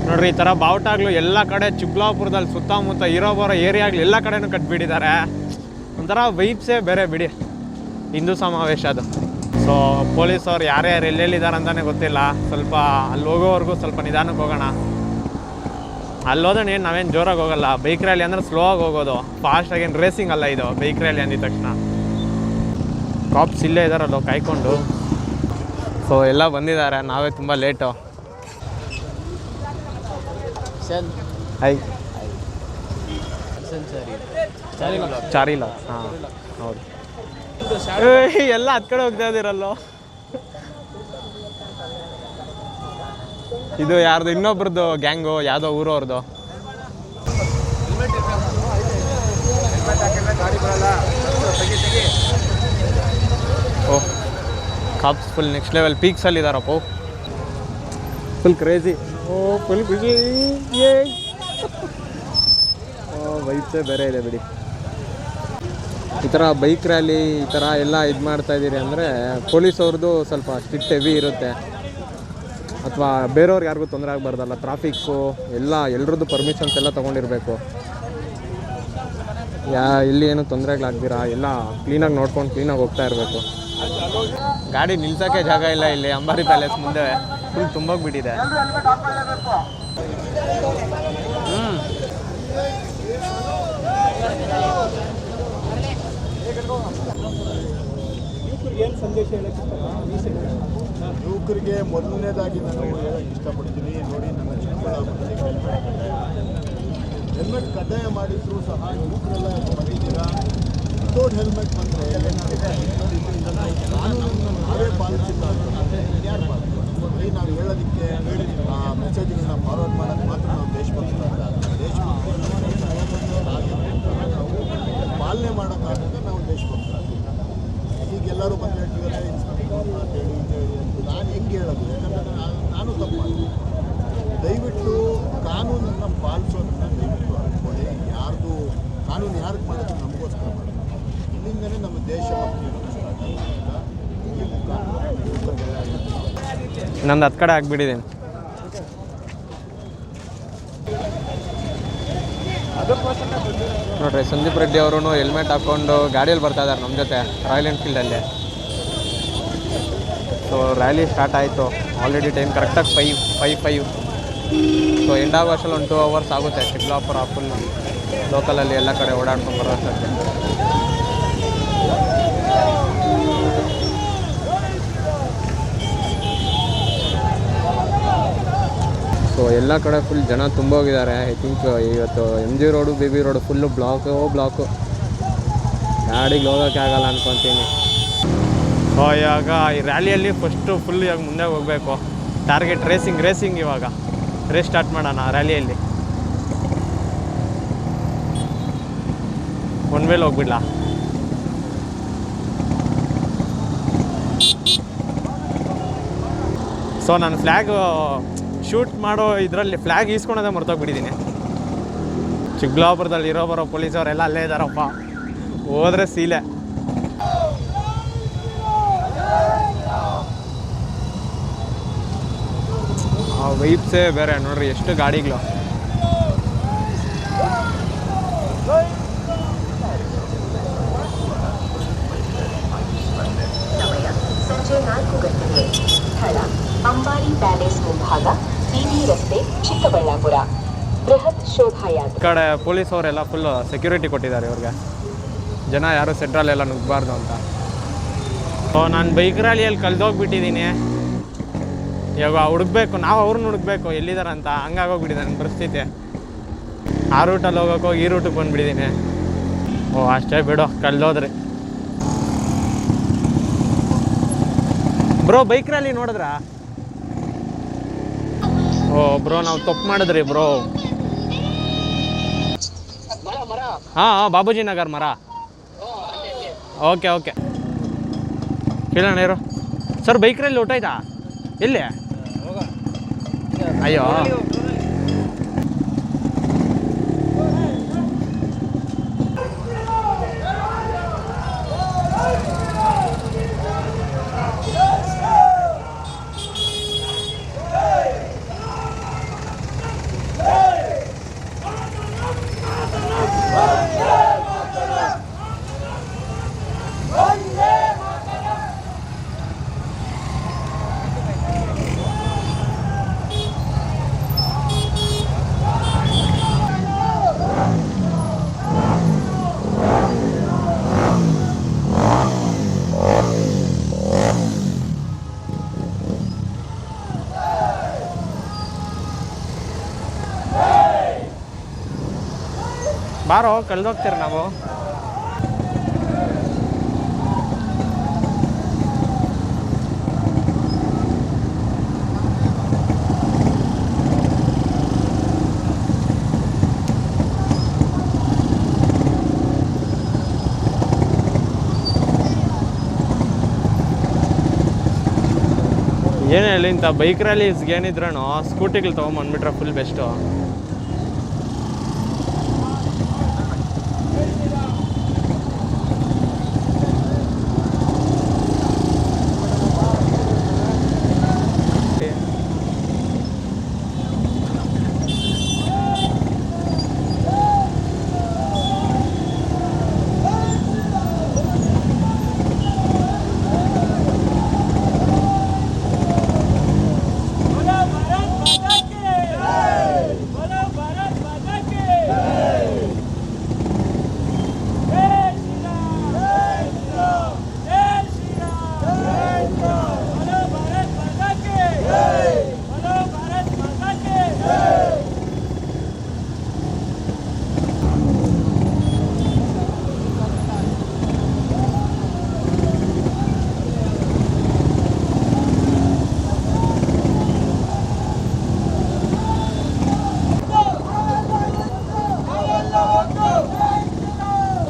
ನೋಡ್ರಿ, ಈ ಥರ ಬಾವುಟಾಗ್ಲು ಎಲ್ಲ ಕಡೆ ಚಿಕ್ಕಬಳ್ಳಾಪುರದಲ್ಲಿ ಸುತ್ತಮುತ್ತ ಇರೋ ಬರೋ ಏರಿಯಾಗ್ಲು ಎಲ್ಲ ಕಡೆನೂ ಕಟ್ಬಿಟ್ಟಿದ್ದಾರೆ. ಒಂಥರ ವೈಬ್ಸೇ ಬೇರೆ ಬಿಡಿ, ಹಿಂದೂ ಸಮಾವೇಶ ಅದು. ಸೊ ಪೊಲೀಸವ್ರು ಯಾರ್ಯಾರು ಎಲ್ಲೆಲ್ಲಿದ್ದಾರೆ ಅಂತಲೇ ಗೊತ್ತಿಲ್ಲ. ಸ್ವಲ್ಪ ಅಲ್ಲಿ ಹೋಗೋವರೆಗೂ ಸ್ವಲ್ಪ ನಿಧಾನಕ್ಕೆ ಹೋಗೋಣ. ಅಲ್ಲಿ ಹೋದ್ರೆ ನಾವೇನು ಜೋರಾಗಿ ಹೋಗಲ್ಲ. ಬೈಕ್ ರ್ಯಾಲಿ ಅಂದರೆ ಸ್ಲೋ ಆಗಿ ಹೋಗೋದು, ಫಾಸ್ಟಾಗೇನು ರೇಸಿಂಗ್ ಅಲ್ಲ ಇದು. ಬೈಕ್ ರ್ಯಾಲಿ ಅಂದಿದ ತಕ್ಷಣ ಕಾಪ್ಸ್ ಇಲ್ಲೇ ಇದ್ದಾರಲ್ಲೋ ಕಾಯ್ಕೊಂಡು. ಸೊ ಎಲ್ಲ ಬಂದಿದ್ದಾರೆ, ನಾವೇ ತುಂಬ ಲೇಟು. ಹೈ ಚಾರಿಲ್ಲ. ಹಾಂ ಹೌದು, ಎಲ್ಲ ಹತ್ತು ಕಡೆ ಹೋಗ್ತಾ ಇದ್ದೀರಲ್ಲೋ. ಇದು ಯಾರ್ದು ಇನ್ನೊಬ್ರದ್ದು ಗ್ಯಾಂಗು, ಯಾವುದೋ ಊರವ್ರದ್ದು. Oh, cops full next level ಪೀಕ್ಸಲ್ಲಿ ಇದ್ದಾರಪ್ಪ. Full crazy. ಓ ಫುಲ್ ಖುಷಿ. ವೈಬ್ಸೇ ಬೇರೆ ಇದೆ ಬಿಡಿ. ಈ ಥರ ಬೈಕ್ ರ್ಯಾಲಿ ಈ ಥರ ಎಲ್ಲ ಇದು ಮಾಡ್ತಾಯಿದ್ದೀರಿ ಅಂದರೆ ಪೊಲೀಸವ್ರದ್ದು ಸ್ವಲ್ಪ ಸ್ಟ್ರಿಕ್ಟ್ ಹೆವಿ ಇರುತ್ತೆ. ಅಥವಾ ಬೇರೆಯವ್ರಿಗೆ ಯಾರಿಗೂ ತೊಂದರೆ ಆಗಬಾರ್ದಲ್ಲ, ಟ್ರಾಫಿಕ್ಕು ಎಲ್ಲರದ್ದು ಪರ್ಮಿಷನ್ಸ್ ಎಲ್ಲ ತೊಗೊಂಡಿರಬೇಕು. ಇಲ್ಲಿ ಏನು ತೊಂದರೆಗಳಾಗ್ದಿರಾ ಎಲ್ಲ ಕ್ಲೀನಾಗಿ ನೋಡ್ಕೊಂಡು ಕ್ಲೀನಾಗಿ ಹೋಗ್ತಾ ಇರಬೇಕು. ಗಾಡಿ ನಿಲ್ಸೋಕ್ಕೆ ಜಾಗ ಇಲ್ಲ ಇಲ್ಲಿ ಅಂಬಾರಿ ಪ್ಯಾಲೇಸ್ ಮುಂದೆ, ಫುಲ್ ತುಂಬೋಗ್ಬಿಟ್ಟಿದೆ. ಏನು ಸಂದೇಶ ಹೇಳಕ್ಕೆ ಯುವಕರಿಗೆ ಮೊದಲನೇದಾಗಿ ನಾನು ಹೇಳಕ್ಕೆ ಇಷ್ಟಪಡ್ತೀನಿ. ನೋಡಿ, ನಮ್ಮ ಚಿಕ್ಕಬಳ್ಳಾಪುರದಲ್ಲಿ ಹೆಲ್ಮೆಟ್ ಕಡ್ಡಾಯ ಮಾಡಿದ್ರು ಸಹ ಯುವಕರೆಲ್ಲ ಬಂದಿದ್ದೀರಾ. ವಿತೌಟ್ ಹೆಲ್ಮೆಟ್ ಬಂದರೆ ಕಾನೂನನ್ನು ನಾವೇ ಪಾಲಿಸಿಲ್ಲ ಅಂತಂದರೆ ಯಾರು ಪಾಲಿಸ್ತೀವಿ? ನಾವು ಹೇಳೋದಕ್ಕೆ ಮೆಸೇಜ್ಗಳನ್ನ ಫಾರ್ವರ್ಡ್ ಮಾಡೋಕ್ಕೆ ಮಾತ್ರ ನಾವು ದೇಶಭಕ್ತರಲ್ಲ. ನಾವು ಪಾಲನೆ ಮಾಡೋಕ್ಕಾಗದೆ ನಾವು ದೇಶಭಕ್ತರಾಗ್ತೀವಿ. ಈಗೆಲ್ಲರೂ ಬಂದು ಹೇಳ್ತಿದ್ದಾರೆ ಅಂತೇಳಿ ನಾನು ಹೆಂಗೆ ಹೇಳೋದು? ಯಾಕಂದರೆ ನಾನು ತಪ್ಪು ಮಾಡ್ತೀನಿ. ದಯವಿಟ್ಟು ಕಾನೂನನ್ನು ಪಾಲಿಸೋದನ್ನು ದಯವಿಟ್ಟು ಅನ್ಕೊಳ್ಳಿ. ಯಾರ್ದು ಕಾನೂನು ಯಾರಿಗೆ ಮಾಡೋದು ನಮಗೋಸ್ಕರ ಮಾಡೋದು. ಇಲ್ಲಿಂದನೇ ನಮ್ಮ ದೇಶ ಭಕ್ತಿ ಸ್ಟಾರ್ಟ್ ಆಗೋದ್ರಿಂದ ಈ ನಂದು 10 ಕಡೆ ಆಗಿಬಿಟ್ಟಿದ್ದೀನಿ. ನೋಡ್ರಿ, ಸಂದೀಪ್ ರೆಡ್ಡಿ ಅವರು ಹೆಲ್ಮೆಟ್ ಹಾಕ್ಕೊಂಡು ಗಾಡಿಯಲ್ಲಿ ಬರ್ತಾ ಇದ್ದಾರೆ ನಮ್ಮ ಜೊತೆ ರಾಯಲ್ ಎನ್ಫೀಲ್ಡಲ್ಲಿ. ಸೊ ರ್ಯಾಲಿ ಸ್ಟಾರ್ಟ್ ಆಯಿತು. ಆಲ್ರೆಡಿ ಟೈಮ್ ಕರೆಕ್ಟಾಗಿ 5:05. ಸೊ ಎಂಡ್ ಆಗೋ ಅಷ್ಟರಲ್ಲಿ 1-2 ಅವರ್ಸ್ ಆಗುತ್ತೆ. ಚಿಕ್ಕಬಳ್ಳಾಪುರ ಫುಲ್ ಲೋಕಲಲ್ಲಿ ಎಲ್ಲ ಕಡೆ ಓಡಾಡ್ಕೊಂಡು ಬರೋ ಅಷ್ಟಕ್ಕೆ. ಸೊ ಎಲ್ಲ ಕಡೆ ಫುಲ್ ಜನ ತುಂಬೋಗಿದ್ದಾರೆ. ಐ ಥಿಂಕ್ ಇವತ್ತು MG road BB road full block. ಗಾಡಿಗೆ ಹೋಗೋಕ್ಕೆ ಆಗಲ್ಲ ಅನ್ಕೊತೀನಿ. ಸೊ ಇವಾಗ ಈ ರ್ಯಾಲಿಯಲ್ಲಿ ಫಸ್ಟು ಫುಲ್ ಇವಾಗ ಮುಂದೆ ಹೋಗಬೇಕು. ಟಾರ್ಗೆಟ್ ರೇಸಿಂಗ್ ಇವಾಗ ರೇಸ್ ಸ್ಟಾರ್ಟ್ ಮಾಡೋಣ ರ್ಯಾಲಿಯಲ್ಲಿ. ಒನ್ ವೇಲ್ ಹೋಗ್ಬಿಡ್ಲಾ? ಸೊ ನಾನು ಫ್ಲ್ಯಾಗ್ ಶೂಟ್ ಮಾಡೋ ಇದರಲ್ಲಿ ಫ್ಲ್ಯಾಗ್ ಈಸ್ಕೊಳೋದೇ ಮರ್ತೋಗ್ಬಿಟ್ಟಿದ್ದೀನಿ. ಚಿಕ್ಕಬಳ್ಳಾಪುರದಲ್ಲಿ ಇರೋ ಬರೋ ಪೊಲೀಸವರೆಲ್ಲ ಅಲ್ಲೇ ಇದ್ದಾರಪ್ಪ. ಹೋದರೆ ಸೀಲೆ. ಆ ವೈಬ್ಸೇ ಬೇರೆ ನೋಡ್ರಿ, ಎಷ್ಟು ಗಾಡಿಗಳು. ಸಂಜೆ 4 ಗಂಟೆಗೆ ಸ್ಥಳ ಅಂಬಾರಿ ಪ್ಯಾಲೇಸ್ ಮುಂಭಾಗ, ಟಿಬಿ ರಸ್ತೆ, ಚಿಕ್ಕಬಳ್ಳಾಪುರ. ಬೃಹತ್ ಶೋಭಾಯಾತ್ರೆ. ಕಡೆ ಪೊಲೀಸವರೆಲ್ಲ ಫುಲ್ ಸೆಕ್ಯೂರಿಟಿ ಕೊಟ್ಟಿದ್ದಾರೆ ಇವ್ರಿಗೆ, ಜನ ಯಾರು ಸೆಂಟ್ರಲ್ಲೆಲ್ಲ ನುಗ್ಗಬಾರ್ದು ಅಂತ. ಸೊ ನಾನು ಬೈಕ್ ರ್ಯಾಲಿಯಲ್ಲಿ ಕಳೆದೋಗ್ಬಿಟ್ಟಿದ್ದೀನಿ. ಇವಾಗ ಹುಡುಕ್ಬೇಕು, ನಾವು ಅವ್ರನ್ನ ಹುಡುಕ್ಬೇಕು ಎಲ್ಲಿದ್ದಾರೆ ಅಂತ. ಹಂಗಾಗೋಗ್ಬಿಟ್ಟಿದೆ ನನ್ನ ಪರಿಸ್ಥಿತಿ. ಆ ರೂಟಲ್ಲಿ ಹೋಗೋಕೆ ಈ ರೂಟಿಗೆ ಬಂದುಬಿಟ್ಟಿದ್ದೀನಿ. ಓ ಅಷ್ಟೇ ಬಿಡು, ಕಳೆದೋದ್ರಿ. ಬ್ರೋ ಬೈಕ್ ರ್ಯಾಲಿ ನೋಡಿದ್ರಾ? ಓ ಬ್ರೋ, ನಾವು ತಪ್ಪು ಮಾಡಿದ್ರಿ ಬ್ರೋ. ಹಾಂ ಬಾಬೂಜಿ ನಗರ್ ಮರ. ಓಕೆ ಕೇಳೋಣ ಇರು. ಸರ್ ಬೈಕ್ ರ್ಯಾಲಿ ಹೊರ್ಟಾಯ್ತಾ? ಎಲ್ಲಿ? ಅಯ್ಯೋ ಬಾರೋ ಕಳೆದೋಗ್ತೀರ ನಾವು. ಏನು ಹೇಳಿ, ಇಂಥ ಬೈಕ್ ರ್ಯಾಲೀಸ್ಗೆ ಏನಿದ್ರೂ ಸ್ಕೂಟಿಗಳು ತೊಗೊಂಬಂದ್ಬಿಟ್ರೆ ಫುಲ್ ಬೆಸ್ಟು.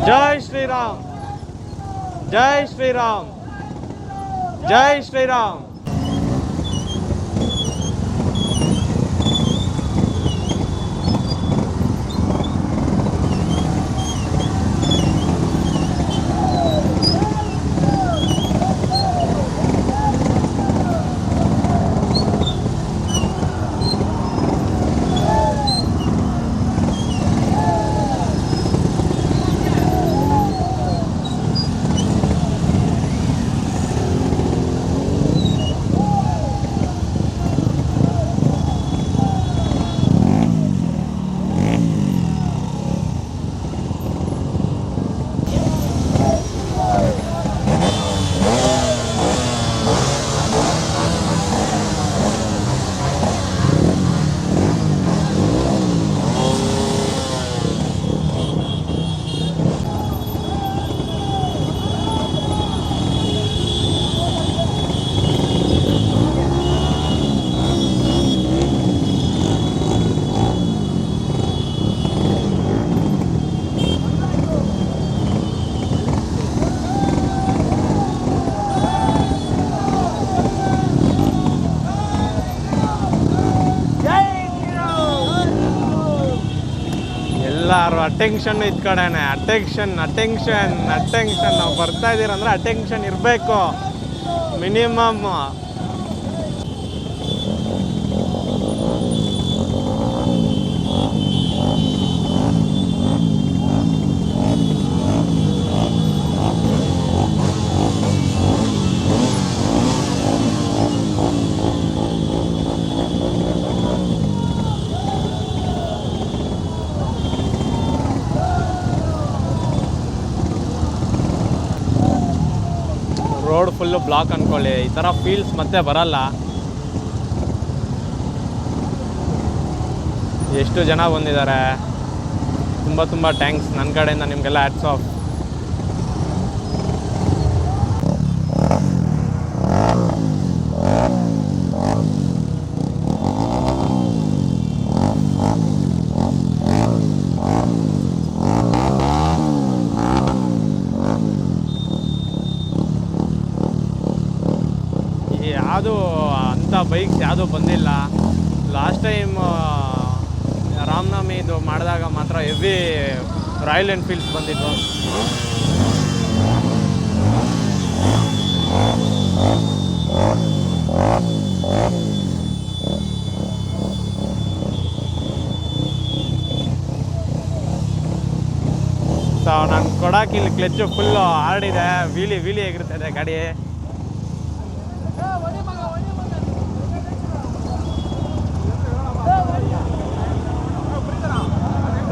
ಜೈ ಶ್ರೀರಾಮ್, ಜೈ ಶ್ರೀರಾಮ್, ಜೈ ಶ್ರೀರಾಮ್. ಎಲ್ಲರೂ ಅಟೆನ್ಷನ್ ಇದ್ ಕಡೆನೆ, ಅಟೆನ್ಷನ್ ಅಟೆನ್ಷನ್ ಅಟೆನ್ಷನ್. ನಾವು ಬರ್ತಾ ಇದ್ದೀರಂದ್ರೆ ಅಟೆನ್ಷನ್ ಇರಬೇಕು ಮಿನಿಮಮ್. ರೋಡ್ ಫುಲ್ಲು ಬ್ಲಾಕ್ ಅಂದ್ಕೊಳ್ಳಿ, ಈ ಥರ ಫೀಲ್ಸ್ ಮತ್ತೆ ಬರಲ್ಲ. ಎಷ್ಟು ಜನ ಬಂದಿದ್ದಾರೆ, ತುಂಬ ತುಂಬ ಥ್ಯಾಂಕ್ಸ್ ನನ್ನ ಕಡೆಯಿಂದ ನಿಮಗೆಲ್ಲ. Hats off. ಯಾವುದು ಅಂಥ ಬೈಕ್ಸ್ ಯಾವುದೂ ಬಂದಿಲ್ಲ. ಲಾಸ್ಟ್ ಟೈಮ್ ರಾಮನವಮಿ ಇದು ಮಾಡಿದಾಗ ಮಾತ್ರ ಹೆವಿ ರಾಯಲ್ ಎನ್ಫೀಲ್ಡ್ಸ್ ಬಂದಿದ್ವು. ಸೊ ನಾನು ಕೊಡಕ್ಕೆ ಇಲ್ಲಿ ಕ್ಲಚ್ಚು ಫುಲ್ಲು ಹಾರ್ಡಿದೆ, ವೀಲಿ ಆಗಿರ್ತದೆ ಗಾಡಿ.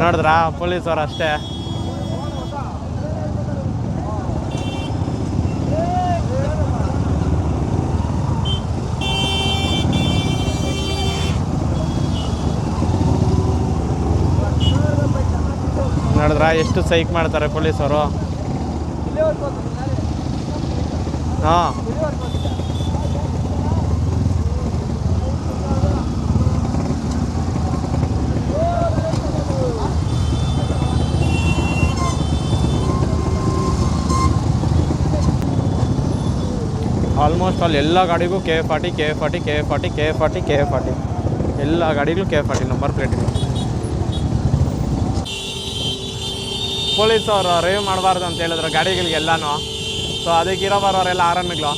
ನೋಡಿದ್ರಾ ಪೊಲೀಸವ್ರು ಅಷ್ಟೇ. ನೋಡಿದ್ರ ನೋಡಿದ್ರ ಎಷ್ಟು ಸೈಕ್ ಮಾಡ್ತಾರೆ ಪೊಲೀಸವರು. ಹಾಂ ಆಲ್ಮೋಸ್ಟ್ ಅಲ್ಲಿ ಎಲ್ಲ ಗಾಡಿಗೂ KA40 KA40 KA40 KA40 KA40 ಎಲ್ಲ ಗಾಡಿಗಳು KA40 ನಂಬರ್ ಪ್ಲೇಟ್ ಇದೆ. ಪೊಲೀಸವರು ರೇವ್ ಮಾಡಬಾರ್ದು ಅಂತ ಹೇಳಿದ್ರು ಗಾಡಿಗಳಿಗೆಲ್ಲನೂ. ಸೊ ಅದಕ್ಕೆ ಇರೋ ಬರೋರೆಲ್ಲ ಆರನ್ಗಳು.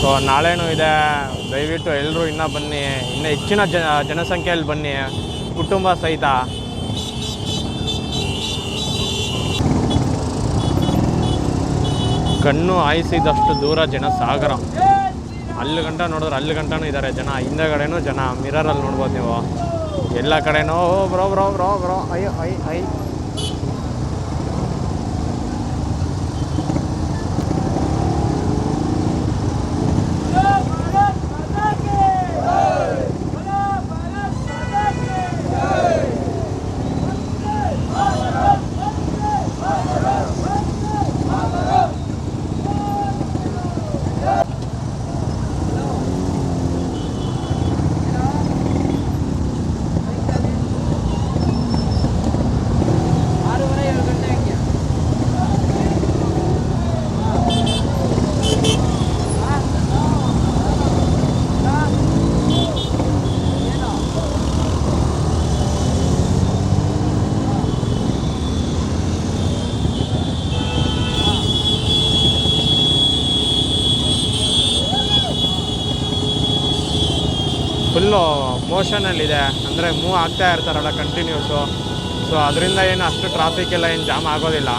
ಸೊ ನಾಳೆನೂ ಇದೆ, ದಯವಿಟ್ಟು ಎಲ್ಲರೂ ಇನ್ನೂ ಬನ್ನಿ, ಇನ್ನೂ ಹೆಚ್ಚಿನ ಜನಸಂಖ್ಯೆಯಲ್ಲಿ ಬನ್ನಿ, ಕುಟುಂಬ ಸಹಿತ. ಕಣ್ಣು ಹಾಯಿಸಿದಷ್ಟು ದೂರ ಜನ ಸಾಗರ. ಅಲ್ಲಿ ಗಂಟ ನೋಡಿದ್ರೆ ಅಲ್ಲಿ ಗಂಟನೂ ಇದ್ದಾರೆ ಜನ, ಹಿಂದೆಗಡೆನೂ ಜನ. ಮಿರರಲ್ಲಿ ನೋಡ್ಬೋದು ನೀವು, ಎಲ್ಲ ಕಡೆನೂ ಬ್ರೋ ಬ್ರೋ ಬ್ರೋ ಬ್ರೋ ಅಯ್ಯೋ ಐ. ಫುಲ್ಲು ಮೋಷನಲ್ಲಿದೆ, ಅಂದರೆ ಮೂವ್ ಆಗ್ತಾ ಇರ್ತಾರಲ್ಲ ಕಂಟಿನ್ಯೂಸು. ಸೊ ಅದರಿಂದ ಏನು ಅಷ್ಟು ಟ್ರಾಫಿಕ್ ಎಲ್ಲ ಏನು ಜಾಮ್ ಆಗೋದಿಲ್ಲ.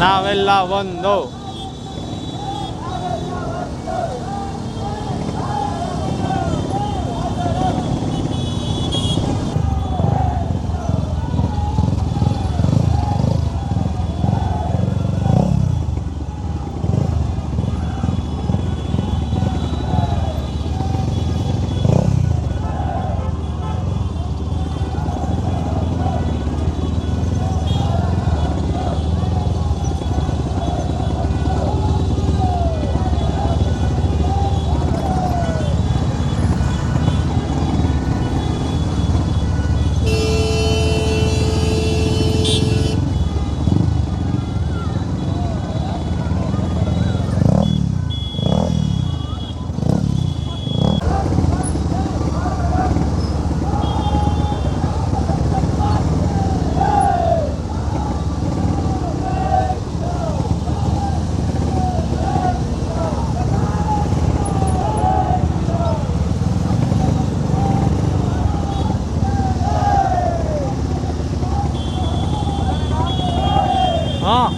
ನಾವೆಲ್ಲ ಒಂದು. ಹಾಂ,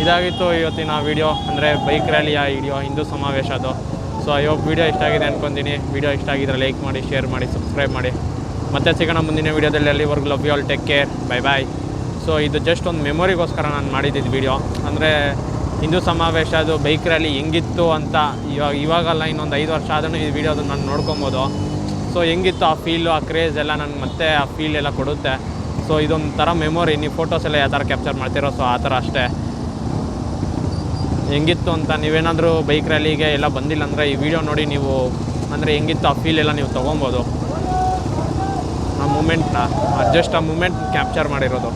ಇದಾಗಿತ್ತು ಇವತ್ತಿನ ವಿಡಿಯೋ, ಅಂದರೆ ಬೈಕ್ ರ್ಯಾಲಿಯ ವಿಡಿಯೋ, ಹಿಂದೂ ಸಮಾವೇಶದ್ದು. ಸೊ ಐ ಹೋಪ್ ವಿಡಿಯೋ ಇಷ್ಟ ಆಗಿದೆ ಅಂದ್ಕೊತೀನಿ. ವಿಡಿಯೋ ಇಷ್ಟ ಆಗಿದ್ರೆ ಲೈಕ್ ಮಾಡಿ, ಶೇರ್ ಮಾಡಿ, ಸಬ್ಸ್ಕ್ರೈಬ್ ಮಾಡಿ. ಮತ್ತೆ ಸಿಗೋಣ ಮುಂದಿನ ವೀಡಿಯೋದಲ್ಲಿ. ಅಲ್ಲಿವರೆಗೂ love you all, take care, bye bye. So ಇದು ಜಸ್ಟ್ ಒಂದು ಮೆಮೊರಿಗೋಸ್ಕರ ನಾನು ಮಾಡಿದ್ದಿದ್ದು ವಿಡಿಯೋ. ಅಂದರೆ ಹಿಂದೂ ಸಮಾವೇಶದ್ದು ಬೈಕ್ ರ್ಯಾಲಿ ಹೆಂಗಿತ್ತು ಅಂತ ಇವಾಗಲ್ಲ, ಇನ್ನೊಂದು 5 ವರ್ಷ ಆದ್ರೂ ಈ ವಿಡಿಯೋದು ನಾನು ನೋಡ್ಕೊಬೋದು. ಸೊ ಹೆಂಗಿತ್ತು ಆ ಫೀಲು, ಆ ಕ್ರೇಜ್ ಎಲ್ಲ ನನಗೆ ಮತ್ತೆ ಆ ಫೀಲ್ ಎಲ್ಲ ಕೊಡುತ್ತೆ. ಸೊ ಇದೊಂದು ಥರ ಮೆಮೊರಿ. ನೀವು ಫೋಟೋಸ್ ಎಲ್ಲ ಯಾವ ಥರ ಕ್ಯಾಪ್ಚರ್ ಮಾಡ್ತೀರೋ, ಸೊ ಆ ಥರ ಅಷ್ಟೇ. ಹೆಂಗಿತ್ತು ಅಂತ ನೀವೇನಾದರೂ ಬೈಕ್ ರ್ಯಾಲಿಗೆ ಎಲ್ಲ ಬಂದಿಲ್ಲ ಅಂದರೆ ಈ ವಿಡಿಯೋ ನೋಡಿ ನೀವು, ಅಂದರೆ ಹೆಂಗಿತ್ತು ಆ ಫೀಲ್ ಎಲ್ಲ ನೀವು ತೊಗೊಬೋದು. ಆ ಮೂಮೆಂಟ್ನ, ಜಸ್ಟ್ ಆ ಮೂಮೆಂಟ್ ಕ್ಯಾಪ್ಚರ್ ಮಾಡಿರೋದು.